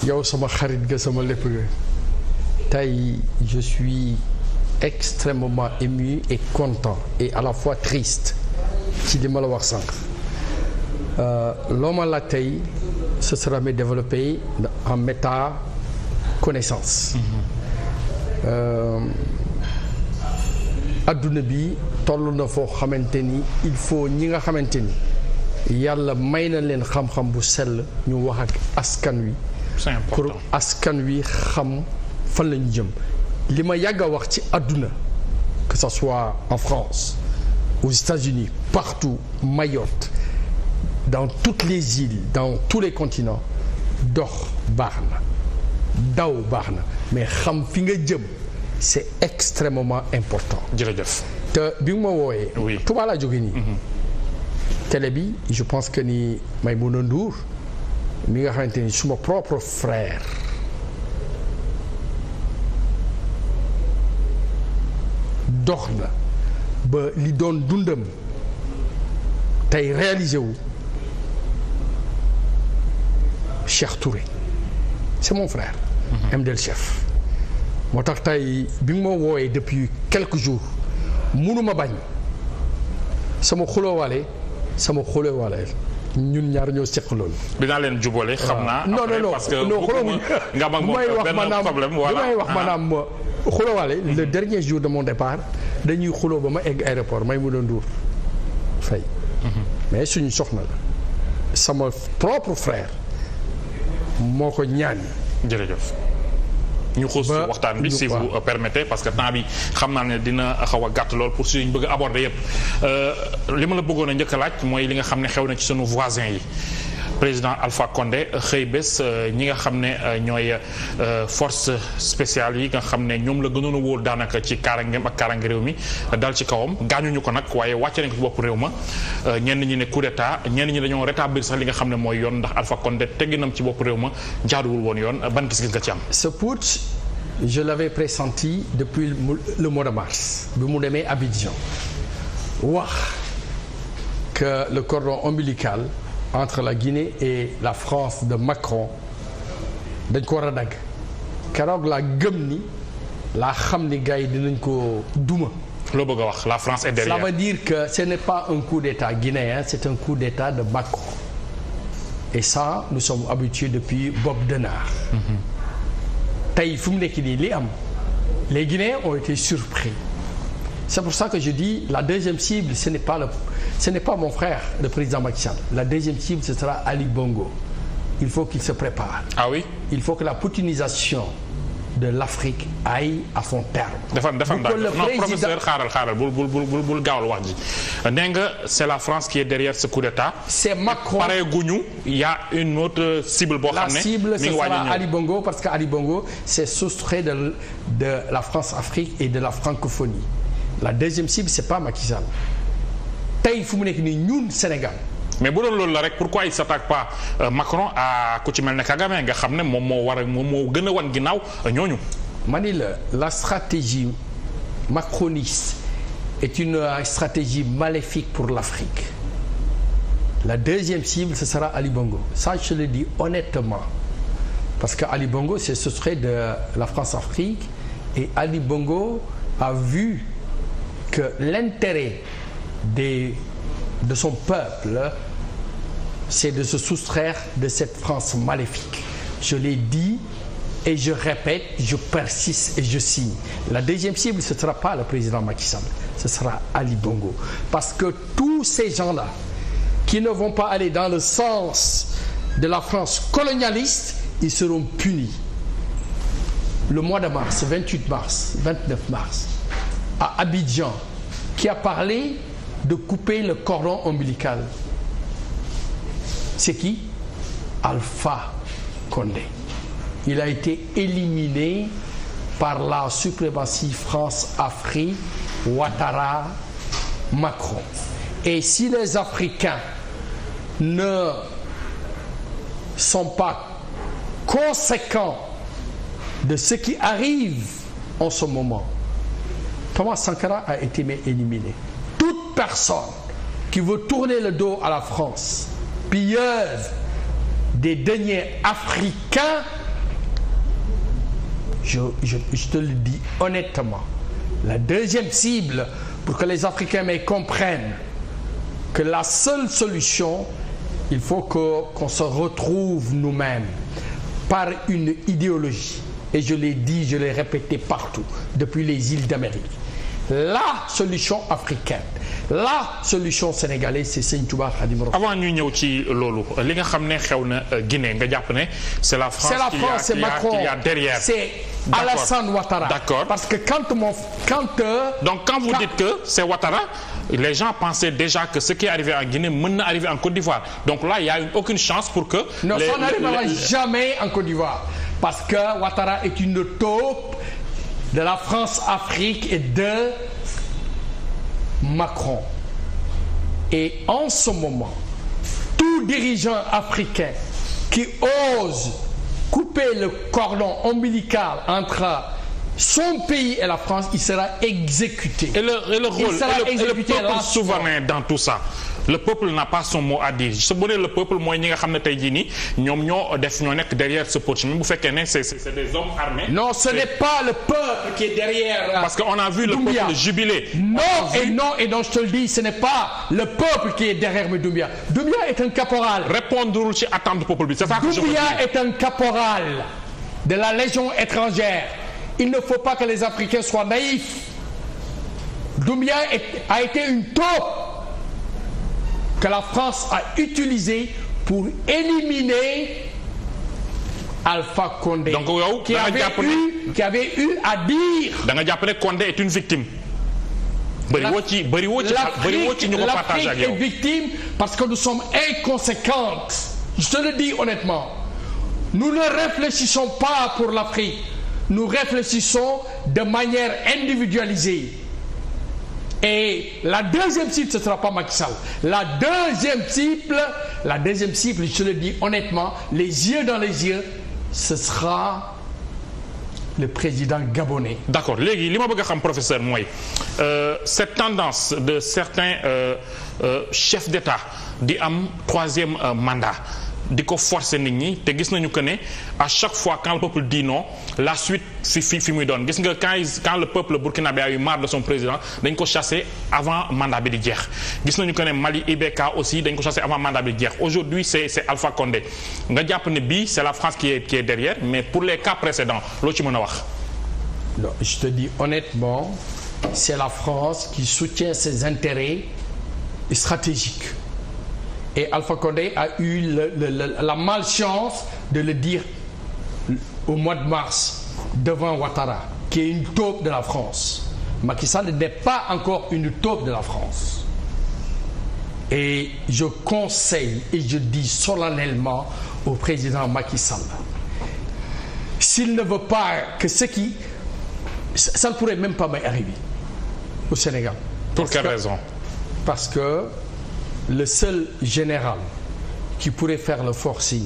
yow sama xarit ga sama lépp ga tey je suis extrêmement ému et content et à la fois triste ci li ma la wax sànq loo ma la tey ce sera me développé en méta connaissance adduna bi toll na foo xamante ni il faut ñi nga xamante ni yàlla may na leen xam-xam bu sell ñu wax ak askan wi c'est important pour askan wi xam fan la ñu jëm li ma yàgg a wax ci àdduna que ça soit en France aux États-Unis partout Mayotte dans toutes les îles dans tous les continents dox baax na daw baax na mais xam fi nga jëm c'est extrêmement important. jërëjëf. te bi nga ma wooyee. oui Touba laa jógee nii. télé bi je pense que ni Maïmouna Ndour mi nga xamante ni suma propre frère dox na ba li doon dundam tey réalisé wu Cheikh Touré c'est mon frère. MDL chef. moo tax tey bi nga ma wooyee depuis quelques jours mënuma bañ sama xuloowaale ñun ñaar ñoo seq loolu. dinaa leen jubale xam naa. non parce que nga am ak moom benn problème voilà may wax maanaam xuloowaale le dernier jour de mon départ dañuy xuloo ba ma egg aéroport Maïmouna Ndour Faye mais suñu soxna la sama propre frère moo ko ñaan. jërëjëf. ñu xuus waxtaan bi si vous permettez parce que temps bi xam naa ne dina xaw a gàtt lool pour si ñu bëgg a aborder yëpp li ma la bëggoon a njëkk a laaj mooy li nga xam ne xew na ci sunu voisins yi président Alpha Condé xëy bés ñi nga xam ne ñooy force spéciale yi nga xam ne ñoom la gënoon a wóor daanaka ci kaarangeem ak kaarange réew mi dal ci kawam gaañuñu ko nag waaye wàcce nañ ko ci bopp réew ma ñenn ñi ne coup d'état ñenn ñi dañoo rétablir sax li nga xam ne mooy yoon ndax Alpha Condé tegginam ci bopp réew ma jaaduwul woon yoon ban gis-gis nga ci am. Ce putsch je l'avais pressenti depuis le mois de mars bi mu demee Abidjan wax que le cordon ombilical entre la Guinée et la France de Macron dañ ko war a dagg keroog laa gëm ni laa xam ni gars yi dinañ ko duma. loo bëgg a wax la France est derrière. Ça veut dire que ce n'est pas un coup d'état guinéen c'est un coup d'état de Macron et ça nous sommes habitués depuis Bob Denard. tey fu mu nekk nii li am les Guinéens ont été surpris c'est pour ça que je dis la deuxième cible ce n'est pas mon frère le président Macky Sall la deuxième cible ce sera Ali Bongo il faut qu'il se prépare. Ah oui. Il faut que la poutinisation de l'Afrique aille à son terme. non professeur xaaral bul gaawal wax ji nee nga c'est la France qui est derrière ce coup d'état. C'est Macron pare guñu il y a une autre cible boo xam ne. la cible ce sera Ali Bongo parce que Ali Bongo c'est soustrait de la France-Afrique et de la francophonie. La deuxième cible c'est pas Macky Sall tey fu mu nekk nii ñun Sénégal. mais bu doon loolu la rek pourquoi il s'attaque pas Macron à ku ci mel ne Kagame nga xam ne moom moo gën a wan ginnaaw ñooñu. ma ni la stratégie macroniste est une stratégie maléfique pour l'Afrique. La deuxième cible ce sera Ali Bongo ça je le dis honnêtement parce que Ali Bongo c'est soustrait de la France-Afrique et Ali Bongo a vu que l'intérêt de son peuple c'est de se soustraire de cette France maléfique. Je l'ai dit et je répète, je persiste et je signe. La deuxième cible ce sera pas le président Macky Sall, ce sera Ali Bongo parce que tous ces gens-là qui ne vont pas aller dans le sens de la France colonialiste, ils seront punis. Le mois de mars, 28 mars, 29 mars, à Abidjan, qui a parlé de couper le cordon ombilical. C'est qui? Alpha Condé. Il a été éliminé par la suprématie France-Afrique, Ouattara, Macron. Et si les Africains ne sont pas conséquents de ce qui arrive en ce moment, Thomas Sankara a été éliminé. Toute personne qui veut tourner le dos à la France, pilleuse des deniers africains, je te le dis honnêtement, la deuxième cible, pour que les Africains me comprennent que la seule solution, il faut qu'on se retrouve nous-mêmes par une idéologie. Et je l'ai dit, je l'ai répété partout, depuis les îles d'Amérique. La solution africaine, la solution sénégalaise, c'est Sëñ Touba Xaadimu Rasuul. Avant ñu ñëw ci loolu li nga xam ne xew na Guinée nga jàpp ne c'est la France c'est Macron qui a derrière. C'est Alassane Ouattara. D'accord. Parce que donc quand vous dites que c'est Ouattara, les gens pensaient déjà que ce qui est arrivé en Guinée mën na arriver en Côte d'Ivoire. Donc là, il y a aucune chance pour que non, ça n'arrivera jamais en Côte d'Ivoire. Parce que Ouattara est une taupe de la France-Afrique et de Macron. Et en ce moment, tout dirigeant africain qui ose couper le cordon ombilical entre son pays et la France, il sera exécuté. Et le rôle, et le peuple souverain dans tout ça. Le peuple n'a pas son mot à dire. Ce bonheur, le peuple, moi, ñi nga xam ne tey jii nii ñoom ñoo nekk derrière ce putsch. Même bu fekkee ne c'est des hommes armés. Non, ce n'est pas le peuple qui est derrière. Parce qu'on a vu le peuple jubiler. Non, et donc je te le dis, ce n'est pas le peuple qui est derrière Doumbouya. Doumbouya est un caporal. Répondre ci attente du peuple bi, c'est ça que je veux dire. Doumbouya est un caporal de la Légion étrangère. Il ne faut pas que les Africains soient naïfs. Doumbouya a été une taupe que la France a utilisé pour éliminer Alpha Condé, donc yow qui avait eu à dire. da nga jàpp ne Condé est une victime. bëriwoo ci ñu ko partage ak yow. L'Afrique est victime parce que nous sommes inconséquentes. Je te le dis honnêtement. Nous ne réfléchissons pas pour l'Afrique. Nous réfléchissons de manière individualisée. Et la deuxième cible, ce ne sera pas Macky Sall. La deuxième cible, je te le dis honnêtement, les yeux dans les yeux, ce sera le président gabonais. D'accord. Léegi li ma bëgg a xam professeur mooy cette tendance de certains chefs d'État di am troisième mandat di ko forcer nit ñi te gis nañu que ne à chaque fois quand le peuple dit non la suite fi muy doon gis nga quand le peuple burkinabé a eu marre de son président dañ ko chasser avant mandat bi di jeex gis nañu que ne Mali IBK aussi dañ ko chasser avant mandat bi di jeex aujourd'hui c'est Alpha Condé nga jàpp ne bii c'est la France qui est derrière mais pour les cas précédents loo ci mën a wax. Non, je te dis honnêtement, c'est la France qui soutient ses intérêts stratégiques. Et Alpha Condé a eu la malchance de le dire au mois de mars devant Ouattara, qui est une taupe de la France. Macky Sall n'est pas encore une taupe de la France. Et je conseille et je dis solennellement au président Macky Sall, s'il ne veut pas que ça ne pourrait même pas m'arriver au Sénégal. Pour quelle raison? Parce que le seul général qui pourrait faire le forcing,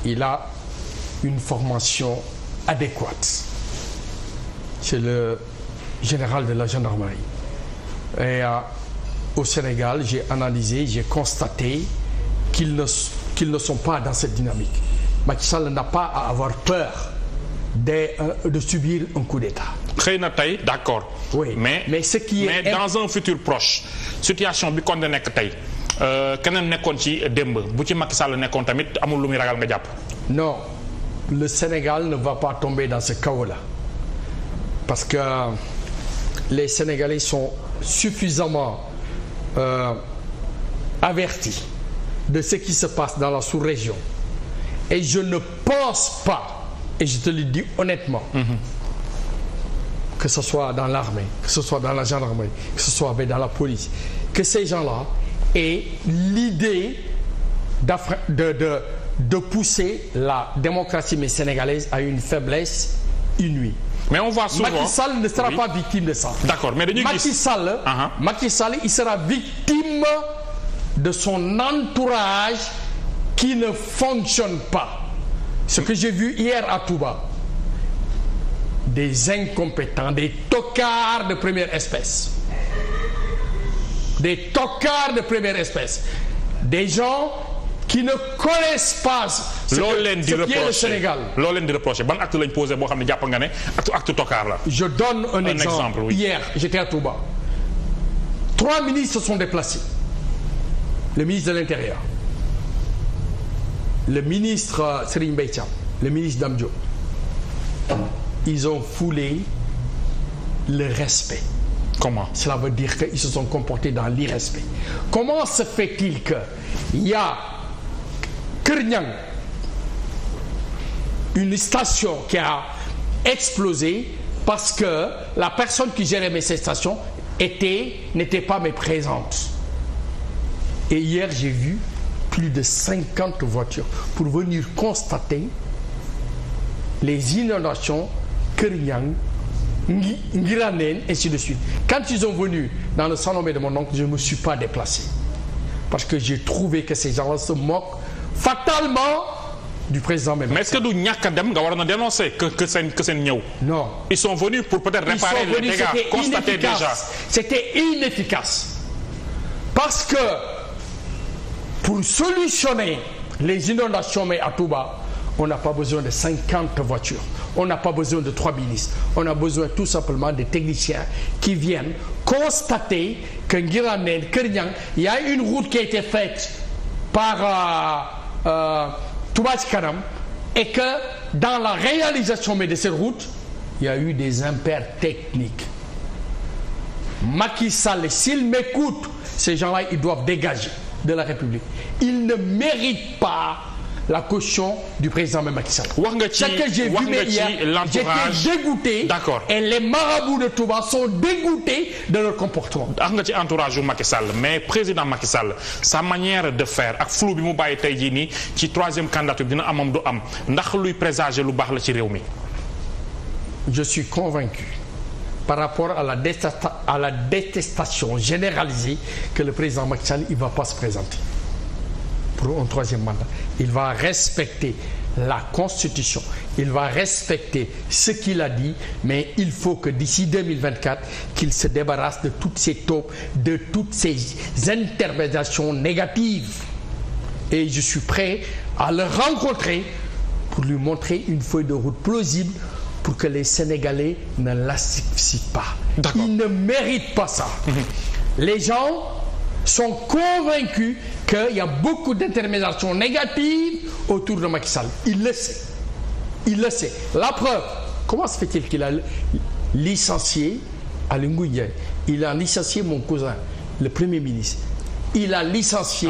il a une formation adéquate. C'est le général de la gendarmerie. Et au Sénégal, j'ai analysé, j'ai constaté qu'ils ne sont pas dans cette dynamique. Macky Sall n'a pas à avoir peur de subir un coup d'État. Xëy na tey d'accord. Oui, mais ce qui est dans un futur proche situation bi Condé nekk tey keneen nekkoon ci démb bu ci Macky Sall nekkoon tamit amul lu muy ragal nga jàpp. Non, le Sénégal ne va pas tomber dans ce chaos-là parce que les Sénégalais sont suffisamment avertis de ce qui se passe dans la sous-région et je ne pense pas, et je te le dis honnêtement, que ce soit dans l'armée, que ce soit dans la gendarmerie, que ce soit dans la police, que ces gens-là aient l'idée de pousser la démocratie sénégalaise à une faiblesse inouïe. Mais on voit souvent Macky Sall ne sera pas victime de ça. D'accord, mais dañuy gis Macky Sall, il sera victime de son entourage qui ne fonctionne pas. Ce que j'ai vu hier à Touba, des incompétents, des tocards de première espèce. Des tocards de première espèce. Des gens qui ne connaissent pas ce qu'est le Sénégal. Loo leen di reprocher ban acte lañ posé boo xam ne jàpp nga ne acte tocard la. Je donne un exemple. Oui. Hier, j'étais à Touba. 3 ministres se sont déplacés. Le ministre de l'Intérieur, le ministre Serigne Mbaye Thiam, le ministre Dame Diop. Ils ont foulé le respect. Comment? Cela veut dire qu'ils se sont comportés dans l'irrespect. Comment se fait-il qu'il y a Kër Niang, une station qui a explosé parce que la personne qui gérait cette station n'était pas présente. Et hier, j'ai vu plus de 50 voitures pour venir constater les inondations Kër Niang, Ngiraneen, ainsi de suite. Quand ils sont venus dans le salon de mon oncle, je ne me suis pas déplacé. Parce que j'ai trouvé que ces gens-là se moquent fatalement du président même. Mais est-ce que du ñàkk a dem nga war na dénoncer que seen ñëw? Non. Ils sont venus pour peut-être réparer les dégâts constatés déjà. C'était inefficace. Parce que pour solutionner les inondations mais à Touba, on n'a pas besoin de 50 voitures. On n'a pas besoin de 3 ministres. On a besoin tout simplement de techniciens qui viennent constater que Ngiraneen, Kër Niang, il y a une route qui a été faite par Touba Ca Kanam et que dans la réalisation de cette route, il y a eu des impairs techniques. Macky Sall, s'il m'écoute, ces gens-là, ils doivent dégager de la République. Ils ne méritent pas la caution du président Macky Sall. Ce que j'ai vu hier, j'étais dégoûté. D'accord. Et les marabouts de Touba sont dégoûtés de leur comportement. Wax nga ci entourage yu Macky Sall mais président Macky Sall sa manière de faire ak flou bi mu bàyyi tey jii nii ci 3e candidature dina amam du am ndax luy présager lu baax la ci réew mi. Je suis convaincu par rapport à la détestation généralisée que le président Macky Sall il va pas se présenter pour un 3e mandat. Il va respecter la Constitution, il va respecter ce qu'il a dit, mais il faut que d'ici 2024, qu'il se débarrasse de toutes ces taupes, de toutes ces interprétations négatives. Et je suis prêt à le rencontrer pour lui montrer une feuille de route plausible pour que les Sénégalais ne l'asphyxient pas. Ils ne méritent pas ça. Les gens sont convaincus qu'il y a beaucoup d'intermédiations négatives autour de Macky Sall. Il le sait. Il le sait. La preuve, comment se fait-il qu'il a licencié Aly Ngouille Ndiaye? Il a licencié mon cousin, le Premier ministre. Il a licencié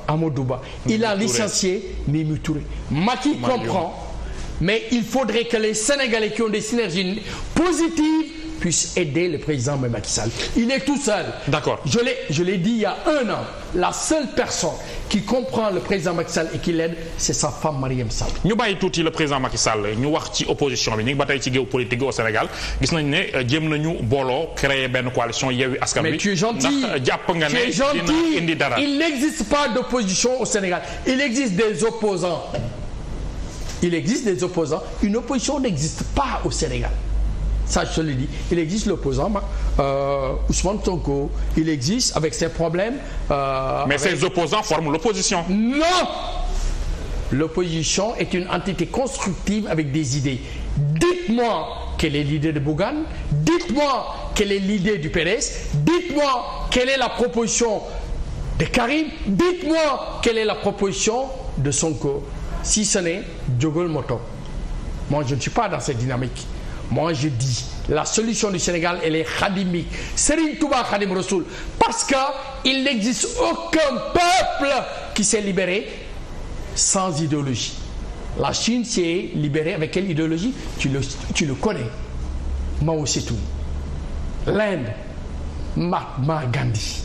Amadou Ba. Il a licencié Mimi Touré. Macky comprend, mais il faudrait que les Sénégalais qui ont des synergies positives puisse aider le président Macky Sall. Il est tout seul. D'accord. Je l'ai dit il y a 1 an. La seule personne qui comprend le président Macky Sall et qui l'aide, c'est sa femme Marième Sall. ñu bàyyi tuuti le président Macky Sall ñu wax ci opposition bi ñu ngi ba tey ci géopolitique au Sénégal gis nañu ne jéem nañu booloo créer benn coalition Yewwi Askan Wi. Mais tu es gentil. ndax jàpp nga ne dina indi dara. Il n'existe pas d'opposition au Sénégal. Il existe des opposants. Il existe des opposants. Une opposition n'existe pas au Sénégal. Ça, je te le dis. Il existe l'opposant Ousmane Sonko. Il existe avec ses problèmes. Mais ces opposants forment l'opposition. Non! L'opposition est une entité constructive avec des idées. Dites-moi quelle est l'idée de Bougane. Dites-moi quelle est l'idée du PDS. Dites-moi quelle est la proposition de Karim. Dites-moi quelle est la proposition de Sonko. Si ce n'est Djogol Moto. Moi, je ne suis pas dans cette dynamique. Moi, je dis, la solution du Sénégal, elle est khadimique. Serigne Touba Khadim Rassoul. Parce qu'il n'existe aucun peuple qui s'est libéré sans idéologie. La Chine s'est libérée avec quelle idéologie? Tu le connais. Mao Tse-tung. L'Inde, Mahatma Gandhi.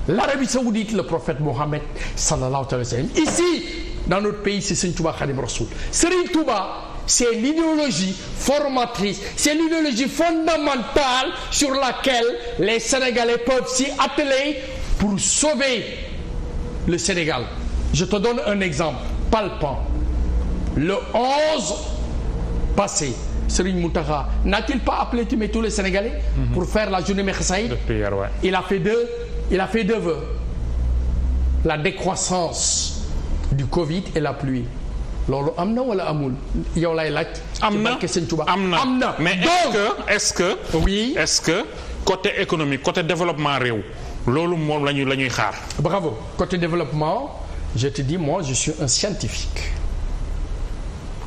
L'Arabie Saoudite, le prophète Mohammed sallallahu alayhi wa sallam. Ici, dans notre pays, c'est Serigne Touba Khadim Rassoul. Serigne Touba, c'est l'idéologie formatrice, c'est l'idéologie fondamentale sur laquelle les Sénégalais peuvent s'y atteler pour sauver le Sénégal. Je te donne un exemple palpant. Le 11 passé, Serigne Mountakha n'a-t-il pas appelé tous les Sénégalais pour faire la journée Mekhasaïd? Il a fait deux vœux. La décroissance du Covid et la pluie loolu am na wala amul yow lay laaj. am na am na mais est-ce que oui est-ce que côté économique côté développement réew loolu moom la ñuy xaar. bravo côté développement je te dis moi je suis un scientifique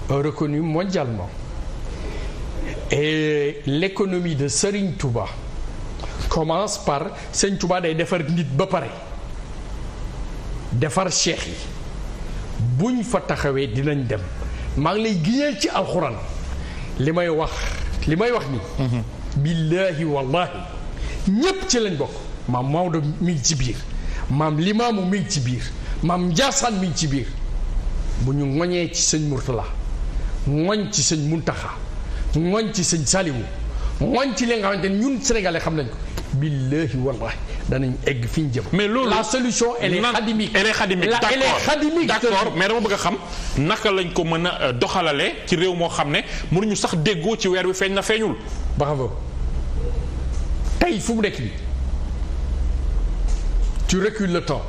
reconnu mondialement et l'économie de Serigne Touba commence par Serigne Touba day defar nit ba pare defar cheikh yi buñ fa taxawee dinañ dem maa ngi lay giñeel ci alxuraan li may wax ni billaahi wallaahi ñépp ci lañ bokk maam Maodo mi ngi ci biir maam Limaamu mi ngi ci biir maam Njaasaan mi ngi ci biir bu ñu ŋoñee ci sëñ Murtala ŋoñ ci sëñ Muntaxa ŋoñ ci sëñ Saliwu ŋoñ ci li nga xamante ne ñun sénégalais xam nañ ko billahi wallahi danañ egg fi ñu jëm. mais loolu la solution elle est xadimique. d'accord mais dama bëgg a xam naka lañ ko mën a doxalale ci réew moo xam ne mënuñu sax déggoo ci weer wi feeñ na feeñul. bravo tey fu mu nekk nii tu recules le temps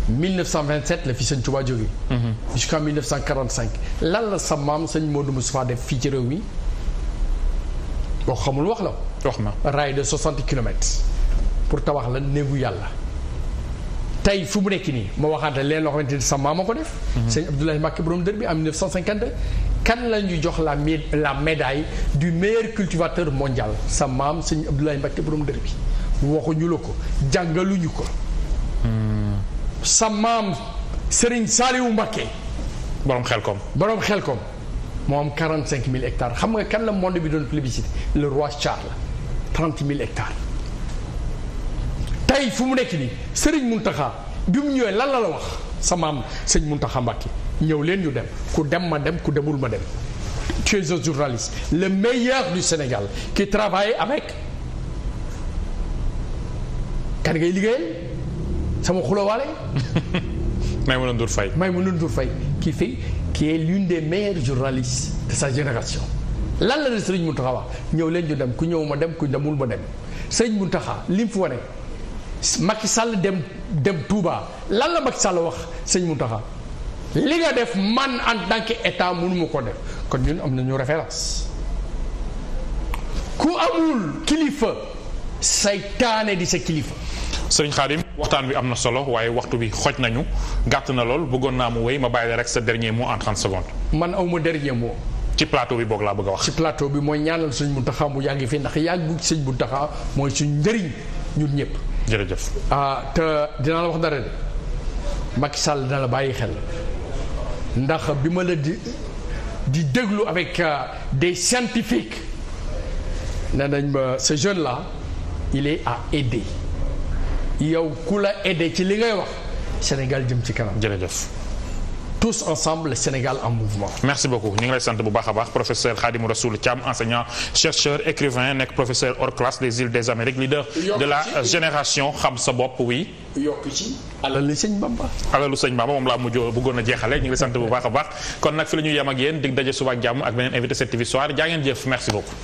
1927 la fi sëñ Touba jógee. jusqu'en 1945 lan la sa maam sëñ Modou Moustapha def fii ci réew mi boo xamul wax la. wax na rail de 60 kilomètres pour tabax la néegu yàlla tey fu mu nekk nii ma waxaante leen loo xamante ni sa maam a ko def. sëñ Abdoulaye Mbacké borom dër bi en 1952 kan la ñu jox la médaille du meilleur cultivateur mondial sa maam sëñ Abdoulaye Mbacké borom dër bi waxuñu la ko jàngaluñu ko. sa maam Serigne Saliou Mbacké. borom Xelkom. moo am 45 000 hectares xam nga kan la monde bi doon plébiscite le roi Charles 30 000 hectares. tey fu mu nekk nii Serigne Mountakha bi mu ñëwee lan la wax sa maam sëñ Mountakha Mbacké ñëw leen ñu dem ku dem ma dem ku demul ma dem. tu es un journaliste le meilleur du Sénégal qui travaille avec kan ngay liggéeyal sama xulawaale. Maïmouna Ndour Faye qui est l'une des meilleures journalistes de sa génération lan la Serigne Mountakha wax ñëw leen ñu dem ku ñëw ma dem ku demul ma dem Serigne Mountakha li mu fi wane Macky Sall dem Touba lan la Macky Sall wax Serigne Mountakha li nga def man en tant que état mënu ma ko def kon ñun am nañu référence ku amul kilifa saytaane di sa kilifa. Sëriñ Khadim waxtaan bi am na solo waaye waxtu bi xoj nañu gàtt na lool bëggoon naa mu wéy ma bàyyi la rek sa dernier mot en 30 secondes. man awma dernier mot. ci plateau bi boog laa bëgg a wax. ci plateau bi mooy ñaanal Sëñ Mountakha mu yàgg fi ndax yàggu Sëñ Mountakha mooy suñ njëriñ ñun ñëpp. jërëjëf. te dinaa la wax dara de Macky Sall dina la bàyyi xel ndax bi ma la di déglu avec des scientifiques nee nañ ma ce jeune là il est à aider. yow ku la aidé ci li ngay wax Sénégal jëm ci kanam. jërëjëf. tous ensemble le Sénégal en mouvement. merci beaucoup ñu ngi lay sant bu baax a baax professeur Khadimou Rassoul Thiam enseignant chercheur écrivain nekk professeur hors classe des îles des Amériques leader de la génération xam sa bopp oui. yokk ci alalu sëñ Bamba. alalu sëñ Bamba moom laa mujjoo bëggoon a jeexale ñu ngi lay sant bu baax a baax kon nag fi la ñuy yem ak yéen dig daje suba ak jàmm ak beneen invité 7TV Soir jaa ngeen jëf merci beaucoup.